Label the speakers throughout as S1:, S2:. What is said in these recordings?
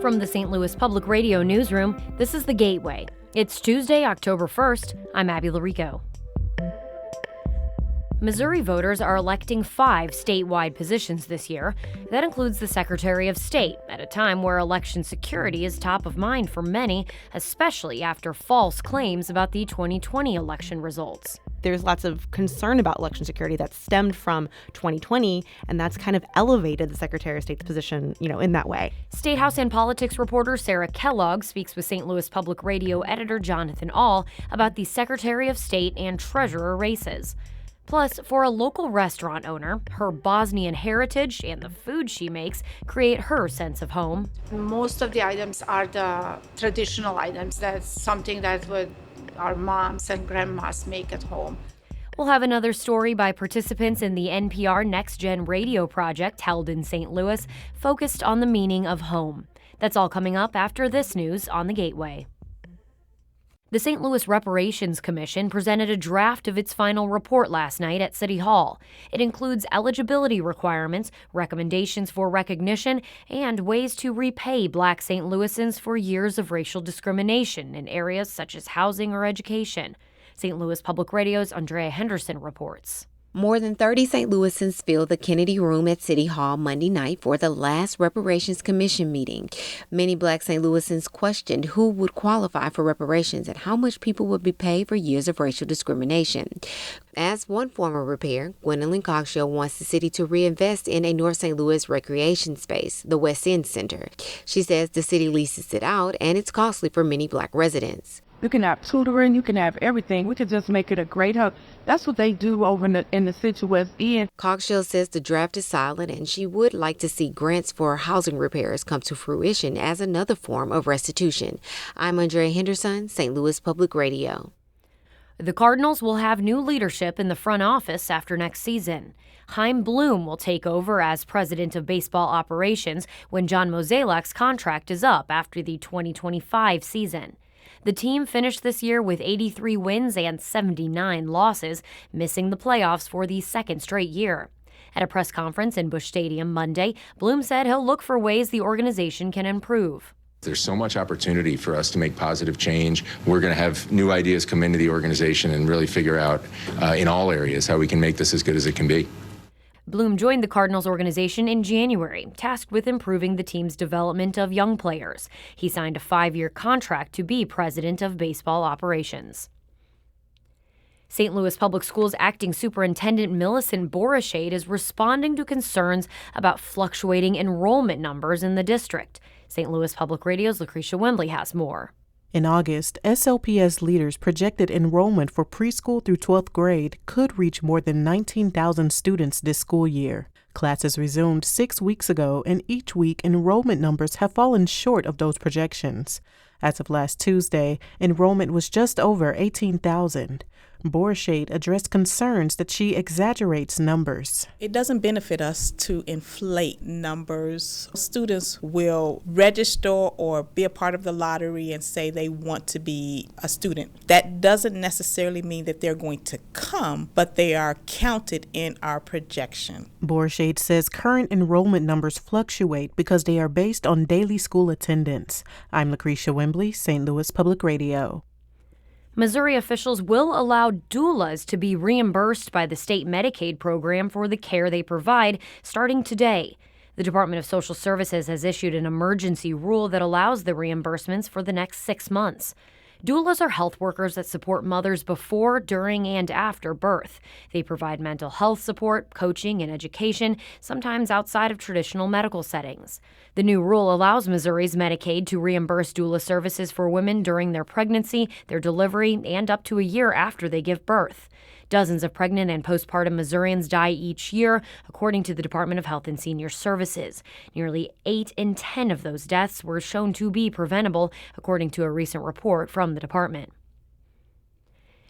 S1: from the St. Louis Public Radio newsroom, this is The Gateway. It's Tuesday, October 1st. I'm Abby Larico. Missouri voters are electing 5 statewide positions this year. That includes the Secretary of State, at a time where election security is top of mind for many, especially after false claims about the 2020 election results.
S2: There's lots of concern about election security that stemmed from 2020, and that's kind of elevated the Secretary of State's position, in that way.
S1: Statehouse and politics reporter Sarah Kellogg speaks with St. Louis Public Radio editor Jonathan Ahl about the Secretary of State and Treasurer races. Plus, for a local restaurant owner, her Bosnian heritage and the food she makes create her sense of home.
S3: Most of the items are the traditional items. That's something that our moms and grandmas make at home.
S1: We'll have another story by participants in the NPR Next Gen radio project held in St. Louis, focused on the meaning of home. That's all coming up after this news on The Gateway. The St. Louis Reparations Commission presented a draft of its final report last night at City Hall. It includes eligibility requirements, recommendations for recognition, and ways to repay Black St. Louisans for years of racial discrimination in areas such as housing or education. St. Louis Public Radio's Andrea Henderson reports.
S4: More than 30 St. Louisans filled the Kennedy Room at City Hall Monday night for the last Reparations Commission meeting. Many Black St. Louisans questioned who would qualify for reparations and how much people would be paid for years of racial discrimination. As one former repair, Gwendolyn Cogshill wants the city to reinvest in a North St. Louis recreation space, the West End Center. She says the city leases it out and it's costly for many Black residents.
S5: You can have tutoring, you can have everything. We could just make it a great hub. That's what they do over in the city West End.
S4: Cogshill says the draft is solid and she would like to see grants for housing repairs come to fruition as another form of restitution. I'm Andrea Henderson, St. Louis Public Radio.
S1: The Cardinals will have new leadership in the front office after next season. Chaim Bloom will take over as president of baseball operations when John Mozeliak's contract is up after the 2025 season. The team finished this year with 83 wins and 79 losses, missing the playoffs for the second straight year. At a press conference in Busch Stadium Monday, Bloom said he'll look for ways the organization can improve.
S6: There's so much opportunity for us to make positive change. We're going to have new ideas come into the organization and really figure out in all areas how we can make this as good as it can be.
S1: Bloom joined the Cardinals organization in January, tasked with improving the team's development of young players. He signed a 5-year contract to be president of baseball operations. St. Louis Public Schools Acting Superintendent Millicent Borishade is responding to concerns about fluctuating enrollment numbers in the district. St. Louis Public Radio's Lucretia Wembley has more.
S7: In August, SLPS leaders projected enrollment for preschool through 12th grade could reach more than 19,000 students this school year. Classes resumed 6 weeks ago, and each week enrollment numbers have fallen short of those projections. As of last Tuesday, enrollment was just over 18,000. Borishade addressed concerns that she exaggerates numbers.
S8: It doesn't benefit us to inflate numbers. Students will register or be a part of the lottery and say they want to be a student. That doesn't necessarily mean that they're going to come, but they are counted in our projection.
S7: Borishade says current enrollment numbers fluctuate because they are based on daily school attendance. I'm Lucretia Wembley, St. Louis Public Radio.
S1: Missouri officials will allow doulas to be reimbursed by the state Medicaid program for the care they provide starting today. The Department of Social Services has issued an emergency rule that allows the reimbursements for the next 6 months. Doulas are health workers that support mothers before, during, and after birth. They provide mental health support, coaching, and education, sometimes outside of traditional medical settings. The new rule allows Missouri's Medicaid to reimburse doula services for women during their pregnancy, their delivery, and up to a year after they give birth. Dozens of pregnant and postpartum Missourians die each year, according to the Department of Health and Senior Services. Nearly 8 in 10 of those deaths were shown to be preventable, according to a recent report from the department.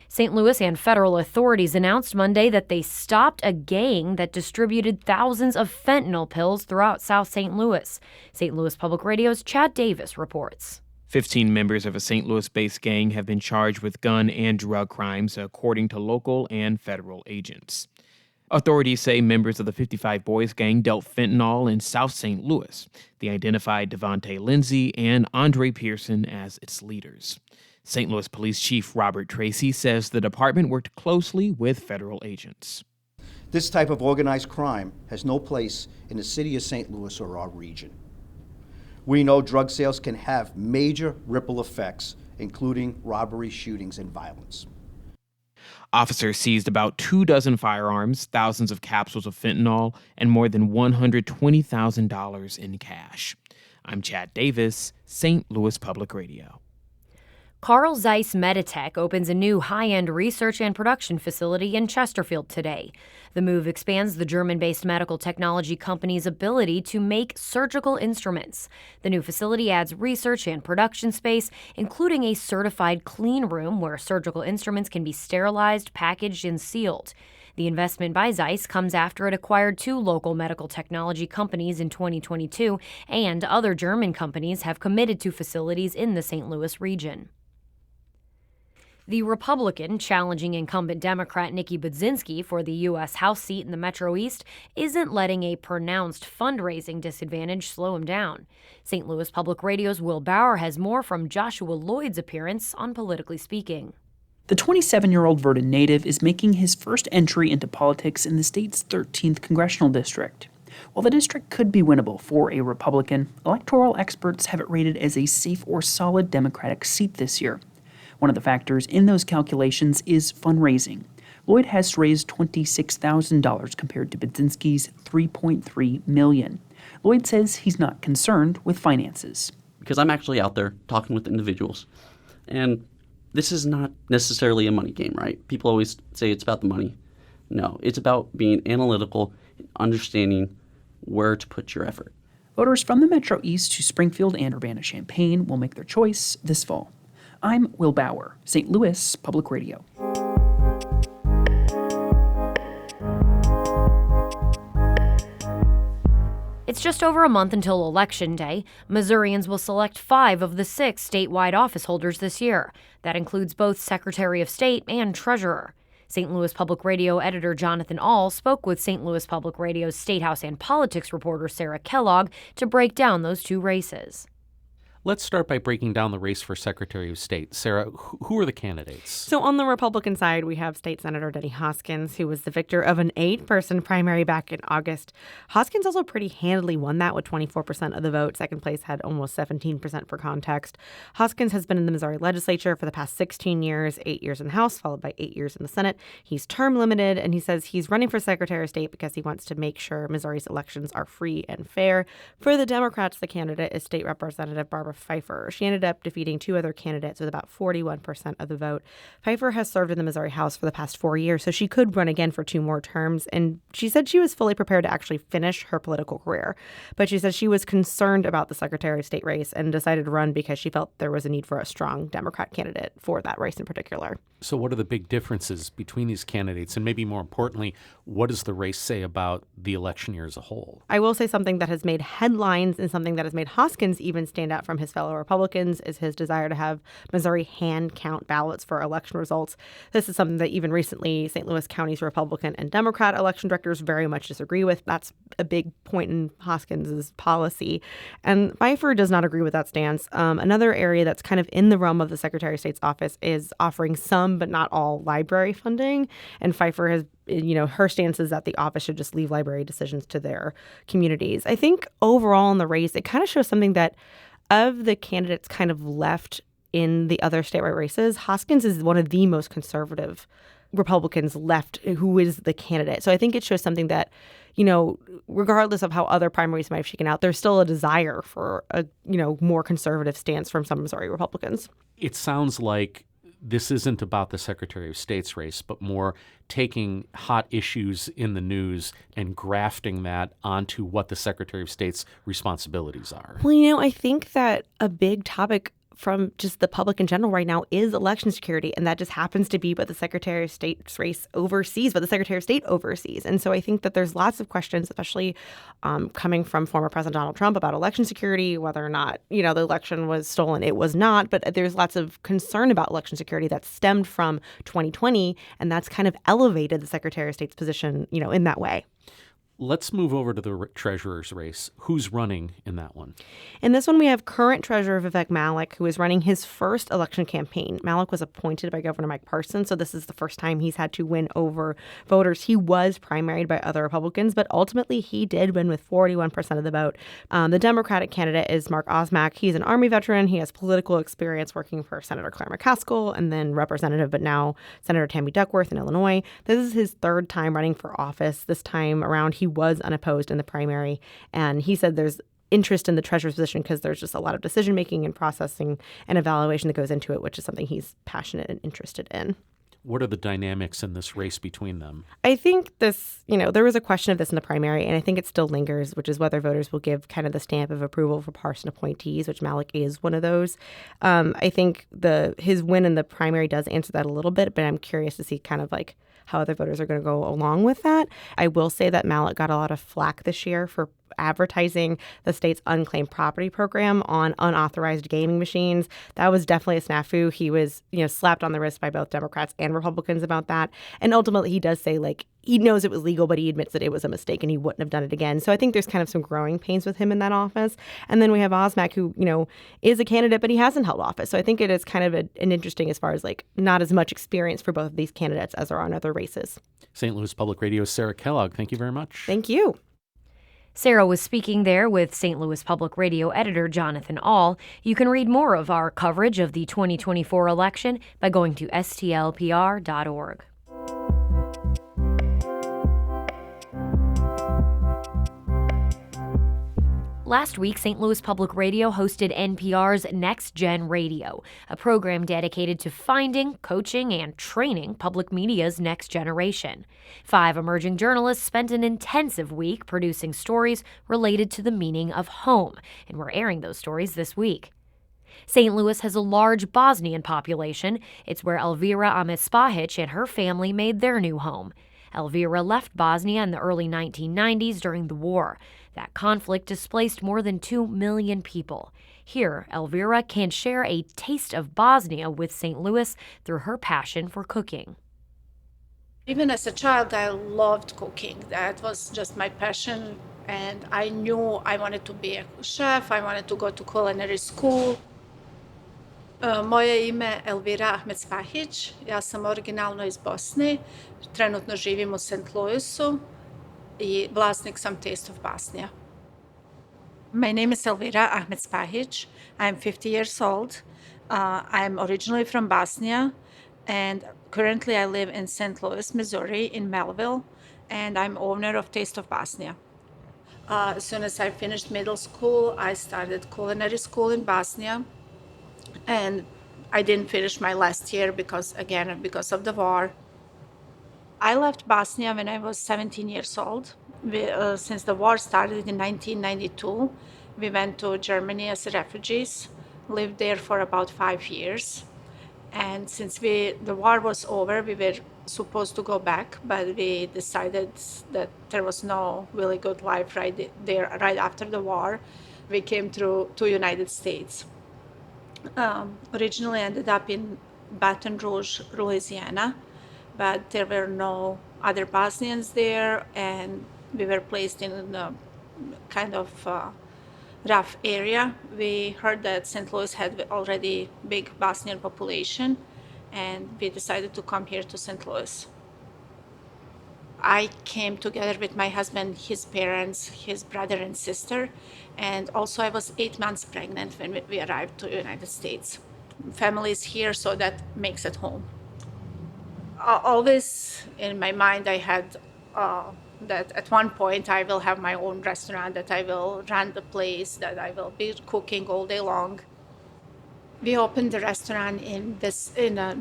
S1: St. Louis and federal authorities announced Monday that they stopped a gang that distributed thousands of fentanyl pills throughout South St. Louis. St. Louis Public Radio's Chad Davis reports.
S9: 15 members of a St. Louis-based gang have been charged with gun and drug crimes, according to local and federal agents. Authorities say members of the 55 Boys gang dealt fentanyl in South St. Louis. They identified Devontae Lindsay and Andre Pearson as its leaders. St. Louis Police Chief Robert Tracy says the department worked closely with federal agents.
S10: This type of organized crime has no place in the city of St. Louis or our region. We know drug sales can have major ripple effects, including robbery, shootings, and violence.
S9: Officers seized about 24 firearms, thousands of capsules of fentanyl, and more than $120,000 in cash. I'm Chad Davis, St. Louis Public Radio.
S1: Carl Zeiss Meditech opens a new high-end research and production facility in Chesterfield today. The move expands the German-based medical technology company's ability to make surgical instruments. The new facility adds research and production space, including a certified clean room where surgical instruments can be sterilized, packaged, and sealed. The investment by Zeiss comes after it acquired 2 local medical technology companies in 2022, and other German companies have committed to facilities in the St. Louis region. The Republican challenging incumbent Democrat Nikki Budzinski for the U.S. House seat in the Metro East isn't letting a pronounced fundraising disadvantage slow him down. St. Louis Public Radio's Will Bauer has more from Joshua Lloyd's appearance on Politically Speaking.
S11: The 27-year-old Verdun native is making his first entry into politics in the state's 13th congressional district. While the district could be winnable for a Republican, electoral experts have it rated as a safe or solid Democratic seat this year. One of the factors in those calculations is fundraising. Lloyd has raised $26,000 compared to Budzinski's $3.3 million. Lloyd says he's not concerned with finances.
S12: Because I'm actually out there talking with individuals, and this is not necessarily a money game, right? People always say it's about the money. No, it's about being analytical and understanding where to put your effort.
S11: Voters from the Metro East to Springfield and Urbana-Champaign will make their choice this fall. I'm Will Bauer, St. Louis Public Radio.
S1: It's just over a month until Election Day. Missourians will select 5 of the 6 statewide office holders this year. That includes both Secretary of State and Treasurer. St. Louis Public Radio editor Jonathan Ahl spoke with St. Louis Public Radio's Statehouse and politics reporter Sarah Kellogg to break down those 2 races.
S13: Let's start by breaking down the race for Secretary of State. Sarah, who are the candidates?
S2: So on the Republican side, we have State Senator Denny Hoskins, who was the victor of an 8-person primary back in August. Hoskins also pretty handily won that with 24% of the vote. Second place had almost 17% for context. Hoskins has been in the Missouri legislature for the past 16 years, 8 years in the House, followed by 8 years in the Senate. He's term limited, and he says he's running for Secretary of State because he wants to make sure Missouri's elections are free and fair. For the Democrats, the candidate is State Representative Barbara Pfeiffer. She ended up defeating 2 other candidates with about 41% of the vote. Pfeiffer has served in the Missouri House for the past 4 years, so she could run again for 2 more terms. And she said she was fully prepared to actually finish her political career. But she said she was concerned about the Secretary of State race and decided to run because she felt there was a need for a strong Democrat candidate for that race in particular.
S13: So what are the big differences between these candidates? And maybe more importantly, what does the race say about the election year as a whole?
S2: I will say something that has made headlines and something that has made Hoskins even stand out from his fellow Republicans is his desire to have Missouri hand count ballots for election results. This is something that even recently St. Louis County's Republican and Democrat election directors very much disagree with. That's a big point in Hoskins's policy. And Pfeiffer does not agree with that stance. Another area that's kind of in the realm of the Secretary of State's office is offering some but not all library funding. And Pfeiffer has her stance is that the office should just leave library decisions to their communities. I think overall in the race, it kind of shows something that of the candidates kind of left in the other statewide races, Hoskins is one of the most conservative Republicans left who is the candidate. So I think it shows something that, regardless of how other primaries might have shaken out, there's still a desire for a, more conservative stance from some Missouri Republicans.
S13: It sounds like this isn't about the Secretary of State's race, but more taking hot issues in the news and grafting that onto what the Secretary of State's responsibilities are.
S2: Well, I think that a big topic from just the public in general right now is election security. And that just happens to be what the Secretary of State's race oversees, what the Secretary of State oversees. And so I think that there's lots of questions, especially coming from former President Donald Trump about election security, whether or not, the election was stolen. It was not. But there's lots of concern about election security that stemmed from 2020. And that's kind of elevated the Secretary of State's position, in that way.
S13: Let's move over to the treasurer's race. Who's running in that one?
S2: In this one, we have current treasurer Vivek Malik, who is running his first election campaign. Malik was appointed by Governor Mike Parson, so this is the first time he's had to win over voters. He was primaried by other Republicans, but ultimately he did win with 41% of the vote. The Democratic candidate is Mark Osmak. He's an Army veteran. He has political experience working for Senator Claire McCaskill and then Representative, but now Senator Tammy Duckworth in Illinois. This is his third time running for office. This time around, he was unopposed in the primary, and he said there's interest in the treasurer's position because there's just a lot of decision making and processing and evaluation that goes into it, which is something he's passionate and interested in.
S13: What are the dynamics in this race between them?
S2: I think this, there was a question of this in the primary, and I think it still lingers, which is whether voters will give kind of the stamp of approval for Parson appointees, which Malik is one of those. I think his win in the primary does answer that a little bit, but I'm curious to see kind of like how other voters are going to go along with that. I will say that Malik got a lot of flack this year for advertising the state's unclaimed property program on unauthorized gaming machines. That was definitely a snafu. He was, slapped on the wrist by both Democrats and Republicans about that. And ultimately, he does say, he knows it was legal, but he admits that it was a mistake and he wouldn't have done it again. So I think there's kind of some growing pains with him in that office. And then we have Osmak, who, is a candidate, but he hasn't held office. So I think it is kind of an interesting as far as not as much experience for both of these candidates as there are on other races.
S13: St. Louis Public Radio's Sarah Kellogg, thank you very much.
S2: Thank you.
S1: Sarah was speaking there with St. Louis Public Radio editor Jonathan Ahl. You can read more of our coverage of the 2024 election by going to STLPR.org. Last week, St. Louis Public Radio hosted NPR's Next Gen Radio, a program dedicated to finding, coaching, and training public media's next generation. 5 emerging journalists spent an intensive week producing stories related to the meaning of home, and we're airing those stories this week. St. Louis has a large Bosnian population. It's where Elvira Ahmet-Spahic and her family made their new home. Elvira left Bosnia in the early 1990s during the war. That conflict displaced more than 2 million people. Here, Elvira can share a taste of Bosnia with St. Louis through her passion for cooking.
S3: Even as a child, I loved cooking. That was just my passion, and I knew I wanted to be a chef. I wanted to go to culinary school. Moje ime je Elvira Ahmet-Spahic. Ja sam originalno iz Bosne. Trenutno živim u St. Louisu I vlasnik sam Taste of Bosnia. My name is Elvira Ahmet-Spahic. I'm 50 years old. I'm originally from Bosnia, and currently I live in St. Louis, Missouri, in Melville, and I'm owner of Taste of Bosnia. As soon as I finished middle school, I started culinary school in Bosnia, and I didn't finish my last year because of the war. I left Bosnia when I was 17 years old. Since the war started in 1992, we went to Germany as refugees, lived there for about 5 years. And since the war was over, we were supposed to go back, but we decided that there was no really good life right there, right after the war. We came to United States. Originally ended up in Baton Rouge, Louisiana, but there were no other Bosnians there, and we were placed in a kind of rough area. We heard that St. Louis had already big Bosnian population, and we decided to come here to St. Louis. I came together with my husband, his parents, his brother and sister, and also I was 8 months pregnant when we arrived to the United States. Family is here, so that makes it home. Always in my mind, I had that at one point I will have my own restaurant, that I will run the place, that I will be cooking all day long. We opened the restaurant in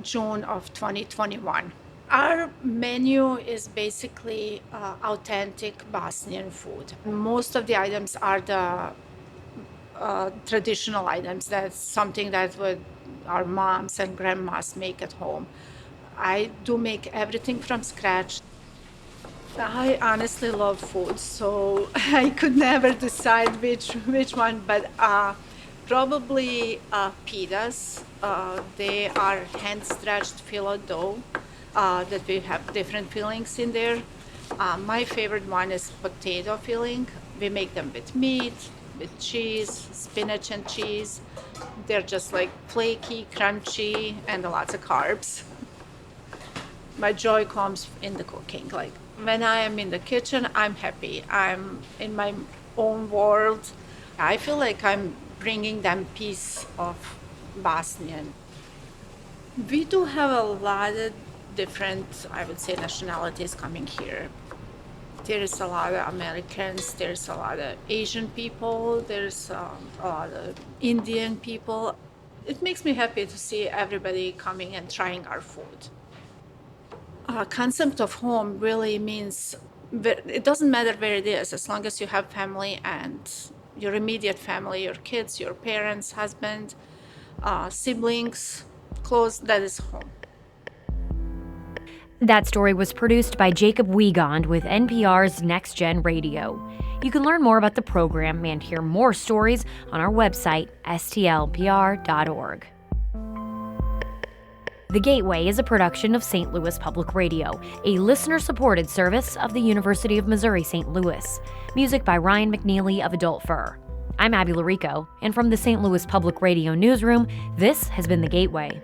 S3: June of 2021. Our menu is basically authentic Bosnian food. Most of the items are the traditional items. That's something that would our moms and grandmas make at home. I do make everything from scratch. I honestly love food, so I could never decide which one, but probably pitas. They are hand-stretched filo dough that we have different fillings in there. My favorite one is potato filling. We make them with meat, with cheese, spinach and cheese. They're just like flaky, crunchy, and lots of carbs. My joy comes in the cooking. Like when I am in the kitchen, I'm happy. I'm in my own world. I feel like I'm bringing them piece of Bosnian. We do have a lot of different, I would say, nationalities coming here. There's a lot of Americans, there's a lot of Asian people, there's a lot of Indian people. It makes me happy to see everybody coming and trying our food. Concept of home really means it doesn't matter where it is, as long as you have family and your immediate family, your kids, your parents, husband, siblings, close, that is home.
S1: That story was produced by Jacob Wiegand with NPR's Next Gen Radio. You can learn more about the program and hear more stories on our website, STLPR.org. The Gateway is a production of St. Louis Public Radio, a listener-supported service of the University of Missouri St. Louis. Music by Ryan McNeely of Adult Fur. I'm Abby Larico, and from the St. Louis Public Radio newsroom, this has been The Gateway.